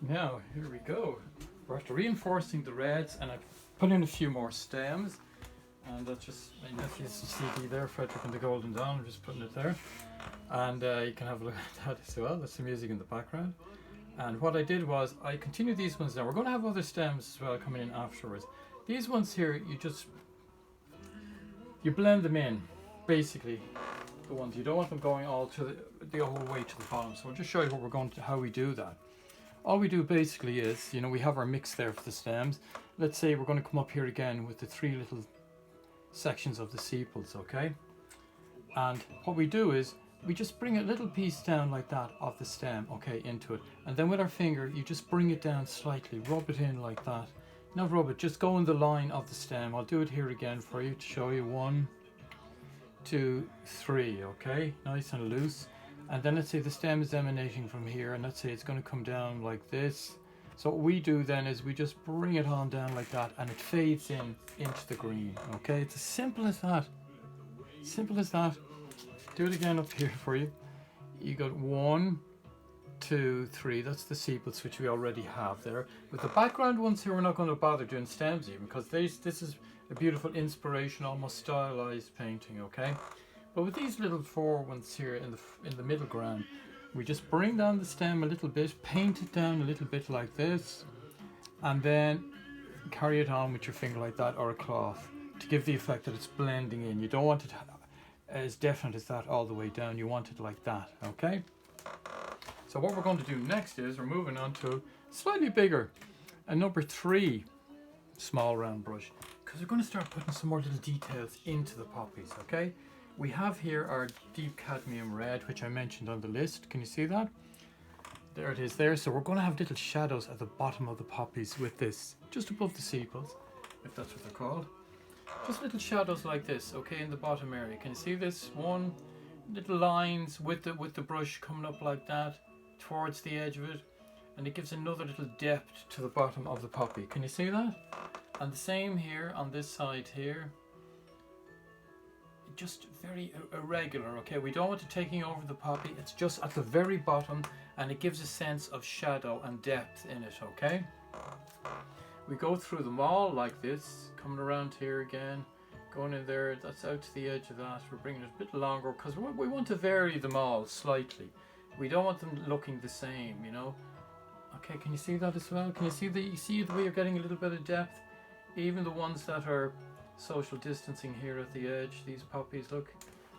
Now, here we go. We're after reinforcing the reds, and I've put in a few more stems. And that's just my nephew's CD there, Frederick and the Golden Dawn. I'm just putting it there. And you can have a look at that as well. That's the music in the background. And what I did was, I continued these ones now. We're going to have other stems as well coming in afterwards. These ones here, you blend them in, basically. The ones you don't want them going all to the whole way to the bottom. So I'll just show you what we're going to, how we do that. All we do basically is, we have our mix there for the stems. Let's say we're going to come up here again with the three little sections of the sepals, okay? And what we do is, we just bring a little piece down like that of the stem, okay, into it. And then with our finger, you just bring it down slightly, rub it in like that. Not rub it, just go in the line of the stem. I'll do it here again for you to show you. 1, 2, 3, okay? Nice and loose. And then let's say the stem is emanating from here, and let's say it's going to come down like this. So what we do then is we just bring it on down like that, and it fades in into the green, okay? It's as simple as that. Simple as that. Do it again up here for you. You got 1, 2, 3. That's the sepals which we already have there. With the background ones here, we're not going to bother doing stems even, because this is a beautiful inspiration, almost stylized painting, okay? But with these little 4 ones here in the middle ground, we just bring down the stem a little bit, paint it down a little bit like this, and then carry it on with your finger like that, or a cloth, to give the effect that it's blending in. You don't want it as definite as that all the way down. You want it like that, okay? So what we're going to do next is we're moving on to slightly bigger, a number 3 small round brush, because we're going to start putting some more little details into the poppies, okay? We have here our deep cadmium red, which I mentioned on the list. Can you see that? There it is there. So we're going to have little shadows at the bottom of the poppies with this, just above the sepals, if that's what they're called. Just little shadows like this, okay, in the bottom area. Can you see this? One, little lines with the brush coming up like that towards the edge of it, and it gives another little depth to the bottom of the poppy. Can you see that? And the same here on this side here. Just very irregular, okay? We don't want it taking over the poppy. It's just at the very bottom, and it gives a sense of shadow and depth in it, okay? We go through them all like this, coming around here again, going in there. That's out to the edge of that. We're bringing it a bit longer because we want to vary them all slightly. We don't want them looking the same, Okay, can you see that as well? Can you see the way you're getting a little bit of depth? Even the ones that are social distancing here at the edge, these poppies, look,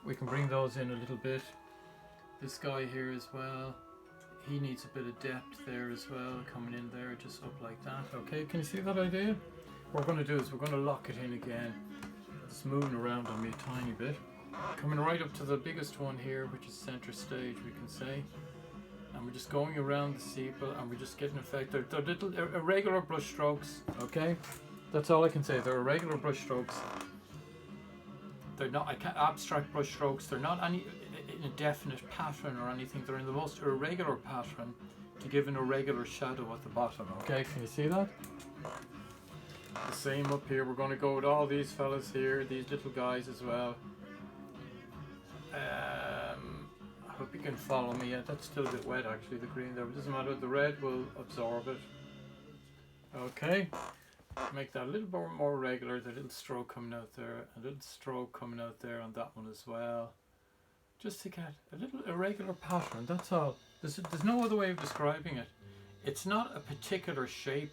we can bring those in a little bit. This guy here as well, he needs a bit of depth there as well, coming in there just up like that. Okay, can you see that idea? What we're going to do is we're going to lock it in again. It's moving around on me a tiny bit, coming right up to the biggest one here, which is center stage, we can say. And we're just going around the sepal, and we're just getting effect. They're little irregular brush strokes, okay? That's all I can say. They're irregular brush strokes. They're not abstract brush strokes. They're not any in a definite pattern or anything. They're in the most irregular pattern to give an irregular shadow at the bottom. Okay, can you see that? The same up here. We're going to go with all these fellas here, these little guys as well. I hope you can follow me. Yeah, that's still a bit wet actually, the green there. But it doesn't matter. The red will absorb it. Okay. Make that a little bit more regular, the little stroke coming out there, a little stroke coming out there on that one as well. Just to get a little irregular pattern, that's all. There's no other way of describing it. It's not a particular shape.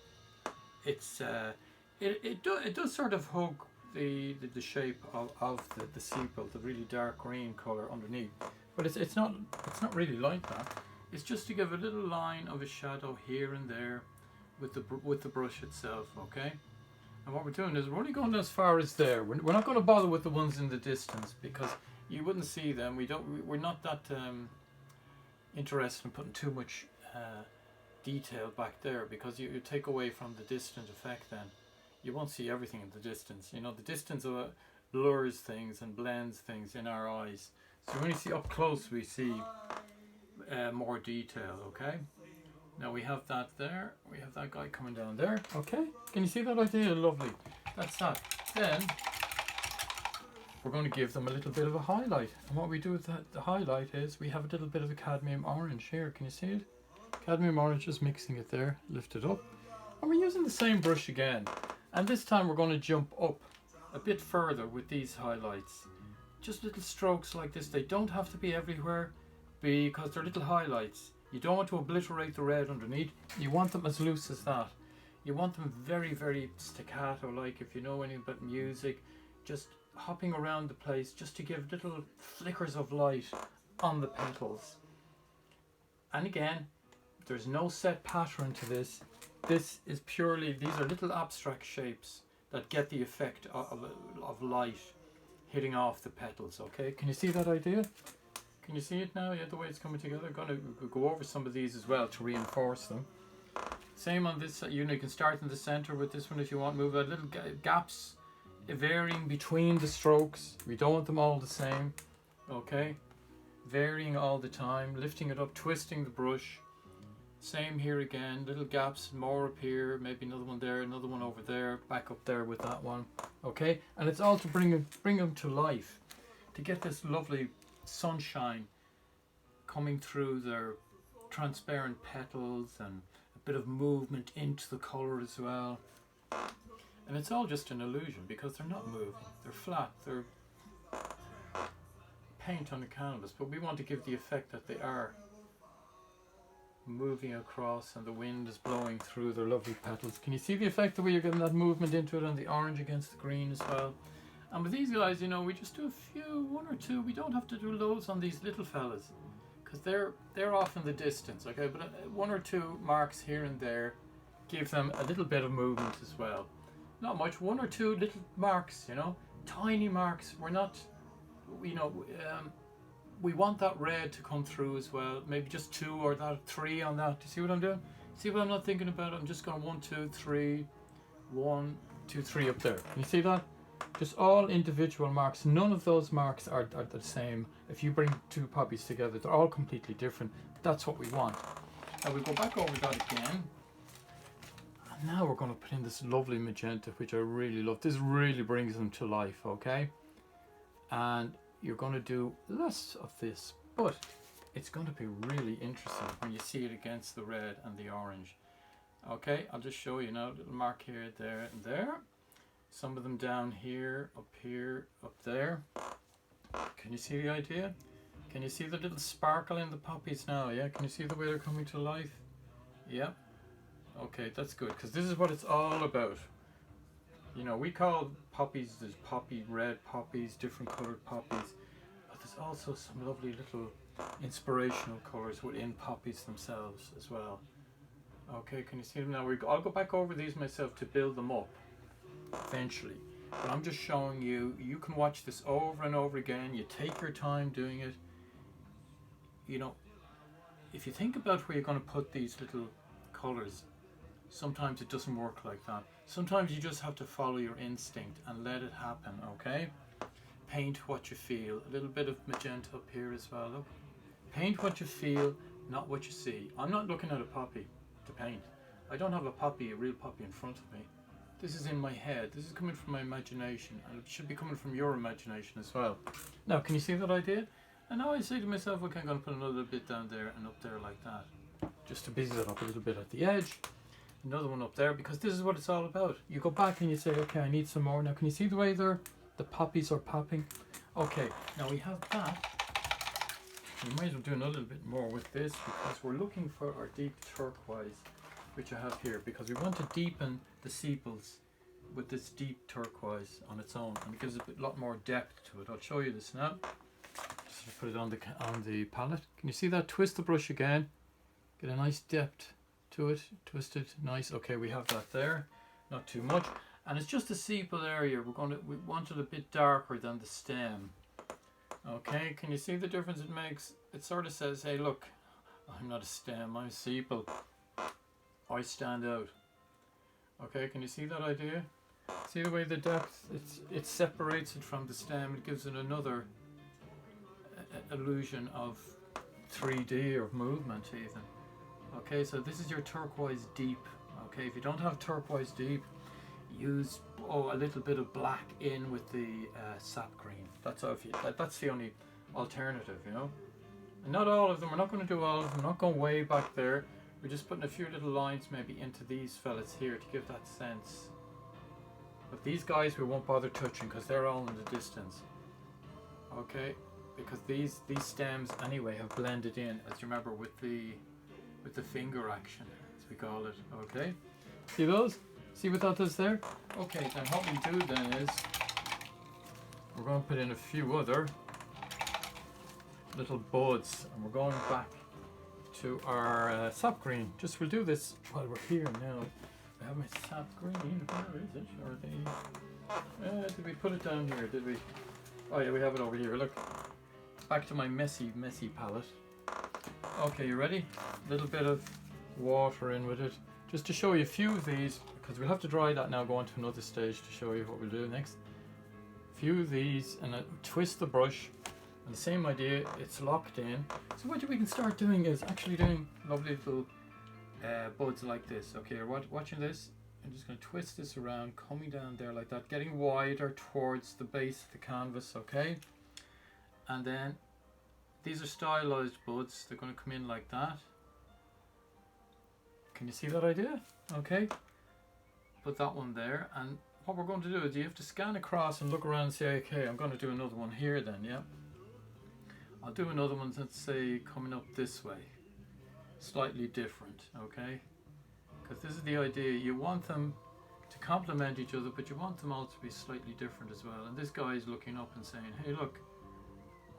It's it does sort of hug the shape of the sepal, the really dark green colour underneath. But it's not really like that. It's just to give a little line of a shadow here and there with the brush itself, okay? And what we're doing is we're only going as far as there. We're not going to bother with the ones in the distance because you wouldn't see them. We're not that interested in putting too much detail back there, because you take away from the distant effect. Then you won't see everything in the distance. The distance blurs things and blends things in our eyes. So when you see up close, we see more detail, okay? Now we have that there, we have that guy coming down there, okay? Can you see that idea? Lovely. That's that. Then we're going to give them a little bit of a highlight. And what we do with the highlight is we have a little bit of a cadmium orange here. Can you see it? Cadmium orange, just mixing it there, lift it up. And we're using the same brush again. And this time we're going to jump up a bit further with these highlights. Just little strokes like this. They don't have to be everywhere because they're little highlights. You don't want to obliterate the red underneath. You want them as loose as that. You want them very, very staccato, like if you know anything about music, just hopping around the place just to give little flickers of light on the petals. And again, there's no set pattern to this. This is purely, these are little abstract shapes that get the effect of light hitting off the petals, okay? Can you see that idea? Can you see it now? Yeah, the way it's coming together. I'm going to go over some of these as well to reinforce them. Same on this, you can start in the center with this one if you want. Move out little gaps varying between the strokes. We don't want them all the same, okay? Varying all the time, lifting it up, twisting the brush. Same here again, little gaps, more up here, maybe another one there, another one over there, back up there with that one, okay? And it's all to bring them to life, to get this lovely sunshine coming through their transparent petals and a bit of movement into the colour as well. And it's all just an illusion because they're not moving, they're flat, they're paint on a canvas, but we want to give the effect that they are moving across and the wind is blowing through their lovely petals. Can you see the effect, the way you're getting that movement into it, and the orange against the green as well? And with these guys, we just do a few, one or two. We don't have to do loads on these little fellas because they're off in the distance, okay? But one or two marks here and there give them a little bit of movement as well. Not much, one or two little marks, tiny marks. We're not, we want that red to come through as well. Maybe just 2 or 3 on that. Do you see what I'm doing? See what I'm not thinking about? I'm just going 1, 2, 3, 1, 2, 3 up there. Can you see that? Just all individual marks. None of those marks are the same. If you bring 2 poppies together, they're all completely different. That's what we want. Now we go back over that again. And now we're going to put in this lovely magenta, which I really love. This really brings them to life, okay? And you're going to do less of this, but it's going to be really interesting when you see it against the red and the orange. Okay, I'll just show you now. A little mark here, there, and there. Some of them down here, up there. Can you see the idea? Can you see the little sparkle in the poppies now? Yeah, can you see the way they're coming to life? Yeah. Okay, that's good, because this is what it's all about. We call poppies, there's red poppies, different coloured poppies, but there's also some lovely little inspirational colours within poppies themselves as well. Okay, can you see them now? I'll go back over these myself to build them up eventually, but I'm just showing you. You can watch this over and over again. You take your time doing it. If you think about where you're going to put these little colours, sometimes it doesn't work like that. Sometimes you just have to follow your instinct and let it happen, okay? Paint what you feel. A little bit of magenta up here as well. Look. Paint what you feel, not what you see. I'm not looking at a poppy to paint. I don't have a real poppy in front of me. This is in my head. This is coming from my imagination, and it should be coming from your imagination as well. Now, can you see that idea? And now I say to myself, okay, I'm going to put another bit down there and up there like that, just to busy it up a little bit at the edge. Another one up there, because this is what it's all about. You go back and you say, okay, I need some more. Now, can you see the way the poppies are popping? Okay, now we have that. We might as well do a little bit more with this, because we're looking for our deep turquoise, which I have here, because we want to deepen the sepals with this deep turquoise on its own, and it gives a lot more depth to it. I'll show you this now. Just put it on the palette. Can you see that? Twist the brush again. Get a nice depth to it. Twist it nice. Okay, we have that there. Not too much. And it's just the sepal area. We want it a bit darker than the stem. Okay, can you see the difference it makes? It sort of says, hey, look, I'm not a stem, I'm a sepal. I stand out. Okay, can you see that idea? See the way the depth, it separates it from the stem. It gives it another illusion of 3D or movement even. Okay, so this is your turquoise deep. Okay, if you don't have turquoise deep, use a little bit of black in with the sap green. That's the only alternative, And not all of them. We're not going to do all of them. We're not going way back there. we're just putting a few little lines maybe into these fellas here to give that sense. But these guys we won't bother touching because they're all in the distance. Okay, because these stems anyway have blended in, as you remember, with the finger action, as we call it. Okay, see those? See what that does there? Okay, then what we do then is we're going to put in a few other little buds, and we're going back to our sap green. Just we'll do this while we're here now. I have my sap green. Where is it? Or did we put it down here? Did we? Oh yeah, we have it over here. Look, back to my messy palette. Okay, you ready? A little bit of water in with it, just to show you a few of these, because we'll have to dry that now. Go on to another stage to show you what we'll do next. A few of these, and twist the brush. And the same idea, it's locked in. So what we can start doing is actually doing lovely little buds like this. Okay, you're watching this. I'm just going to twist this around, coming down there like that, getting wider towards the base of the canvas, okay? And then these are stylized buds. They're going to come in like that. Can you see that idea? Okay. Put that one there. And what we're going to do is you have to scan across and look around and say, okay, I'm going to do another one here then, yeah? I'll do another one, let's say, coming up this way. Slightly different, okay? Because this is the idea. You want them to complement each other, but you want them all to be slightly different as well. And this guy is looking up and saying, hey, look,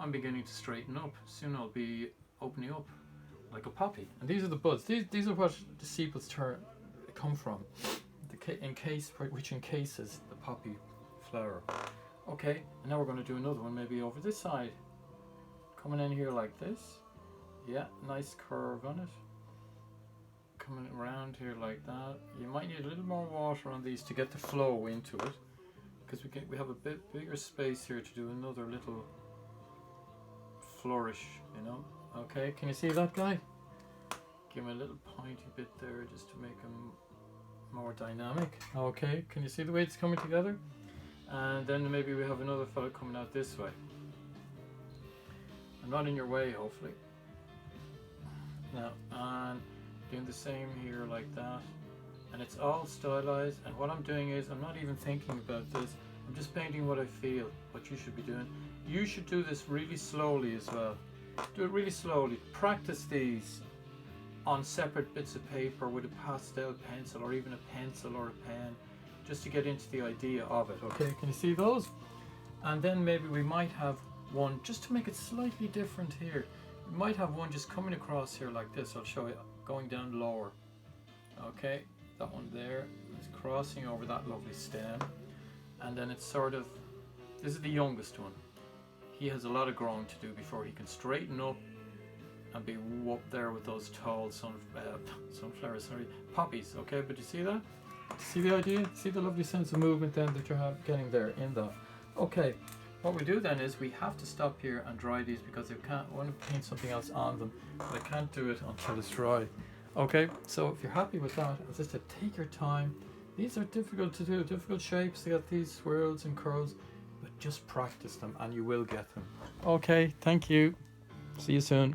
I'm beginning to straighten up. Soon I'll be opening up like a poppy. And these are the buds. These are what the sepals come from, which encases the poppy flower. Okay, and now we're going to do another one maybe over this side. Coming in here like this. Yeah, nice curve on it. Coming around here like that. You might need a little more water on these to get the flow into it, because we have a bit bigger space here to do another little flourish, you know. Okay, can you see that guy? Give him a little pointy bit there just to make him more dynamic. Okay, can you see the way it's coming together? And then maybe we have another fellow coming out this way. I'm not in your way, hopefully. Now, and doing the same here like that. And it's all stylized, and what I'm doing is I'm not even thinking about this. I'm just painting what I feel, what you should be doing. You should do this really slowly as well. Do it really slowly. Practice these on separate bits of paper with a pastel pencil, or even a pencil or a pen, just to get into the idea of it. Okay, can you see those? And then maybe we might have one just to make it slightly different here. We might have one just coming across here like this. I'll show you, going down lower. Okay, that one there is crossing over that lovely stem, and then it's sort of, this is the youngest one. He has a lot of growing to do before he can straighten up and be up there with those tall sunflowers, sorry, poppies. Okay, but you see that? See the idea? See the lovely sense of movement then that you're getting there in that. Okay, what we do then is we have to stop here and dry these, because I want to paint something else on them, but I can't do it until it's dry. Okay, so if you're happy with that, as I said, take your time. These are difficult to do, difficult shapes. They got these swirls and curls, but just practice them and you will get them. Okay, thank you. See you soon.